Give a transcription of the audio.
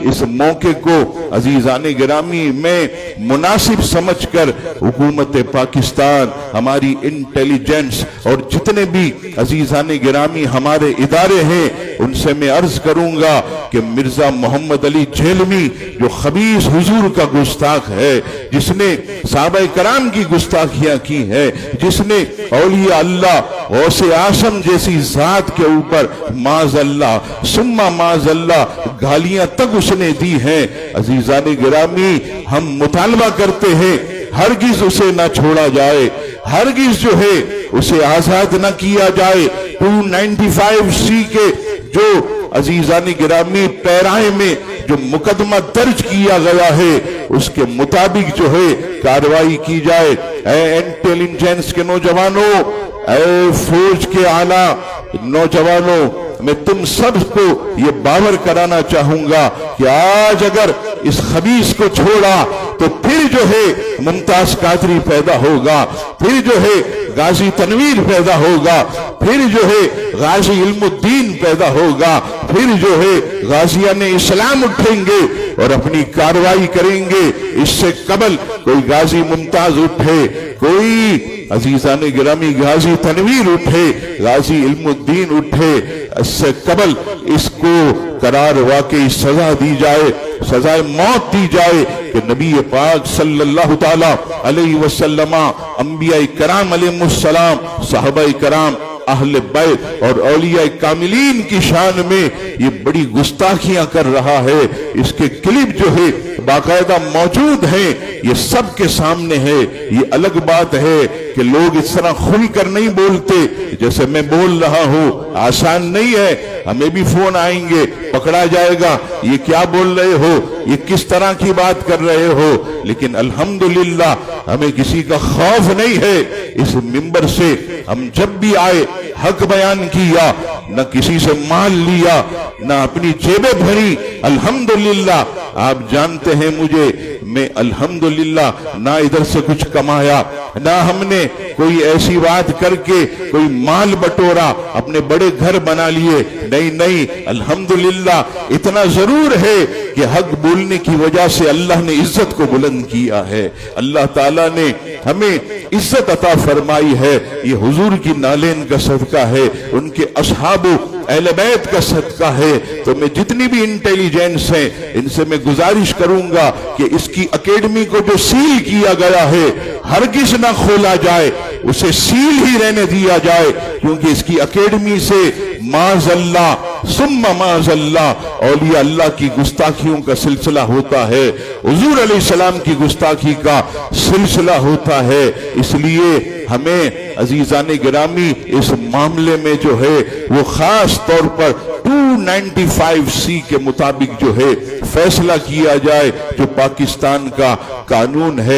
اس موقع کو عزیزان گرامی میں مناسب سمجھ کر حکومت پاکستان، ہماری انٹیلیجنس اور جتنے بھی عزیزان گرامی ہمارے ادارے ہیں ان سے میں عرض کروں گا کہ مرزا محمد علی جھیلمی جو خبیث حضور کا گستاخ ہے، جس نے صحابہ کرام کی گستاخیاں کی ہیں، جس نے اولیاء اللہ غوث اعظم جیسی ذات کے اوپر معاذ اللہ ثم معاذ اللہ گالیاں تک اس نے دی ہیں، عزیزان گرامی ہم مطالبہ کرتے ہیں ہرگز اسے نہ چھوڑا جائے، ہرگز جو ہے اسے آزاد نہ کیا جائے۔ 295C کے جو عزیزان گرامی پیرائے میں جو مقدمہ درج کیا گیا ہے اس کے مطابق جو ہے کارروائی کی جائے۔ اے انٹیلیجنس کے نوجوانوں، اے فوج کے اعلیٰ نوجوانوں، میں تم سب کو یہ باور کرانا چاہوں گا کہ آج اگر اس خبیث کو چھوڑا تو پھر جو ہے ممتاز قادری پیدا ہوگا، پھر جو ہے غازی تنویر پیدا ہوگا، پھر جو ہے غازی علم الدین پیدا ہوگا، پھر جو ہے غازیان اسلام اٹھیں گے اور اپنی کارروائی کریں گے۔ اس سے قبل کوئی غازی ممتاز اٹھے، کوئی عزیزان گرامی غازی تنویر اٹھے، غازی علم الدین اٹھے، اس سے قبل اس کو قرار واقعی سزا دی جائے، سزائے موت دی جائے کہ نبی پاک صلی اللہ تعالی علیہ وسلم، انبیاء کرام علیہ السلام، صحابہ کرام، اہل بیت اور اولیاء کاملین کی شان میں یہ بڑی گستاخیاں کر رہا ہے۔ اس کے کلپ جو ہے باقاعدہ موجود ہیں، یہ سب کے سامنے ہے۔ یہ الگ بات ہے کہ لوگ اس طرح کھل کر نہیں بولتے جیسے میں بول رہا ہوں، آسان نہیں ہے، ہمیں بھی فون آئیں گے، پکڑا جائے گا، یہ کیا بول رہے ہو، یہ کس طرح کی بات کر رہے ہو، لیکن الحمدللہ ہمیں کسی کا خوف نہیں ہے۔ اس منبر سے ہم جب بھی آئے حق بیان کیا، نہ کسی سے مال لیا، نہ اپنی جیبیں بھری۔ الحمدللہ آپ جانتے ہیں مجھے، میں الحمدللہ نہ ادھر سے کچھ کمایا، نہ ہم نے کوئی ایسی بات کر کے کوئی مال بٹورا، اپنے بڑے گھر بنا لیے، نہیں، الحمدللہ اتنا ضرور ہے کہ حق بولنے کی وجہ سے اللہ نے عزت کو بلند کیا ہے، اللہ تعالیٰ نے ہمیں عزت عطا فرمائی ہے۔ یہ حضور کی نالین کا صدقہ ہے، ان کے اصحاب اہل بیت کا صدقہ ہے۔ تو میں جتنی بھی انٹیلیجنس ہیں ان سے میں گزارش کروں گا کہ اس کی اکیڈمی کو جو سیل کیا گیا ہے ہرگز نہ کھولا جائے، اسے سیل ہی رہنے دیا جائے، کیونکہ اس کی اکیڈمی سے معاذ اللہ ثم معاذ اللہ اولیاء اللہ کی گستاخیوں کا سلسلہ ہوتا ہے، حضور علیہ السلام کی گستاخی کا سلسلہ ہوتا ہے۔ اس لیے ہمیں عزیزان گرامی اس معاملے میں جو ہے وہ خاص طور پر 295C کے مطابق جو ہے فیصلہ کیا جائے جو پاکستان کا قانون ہے۔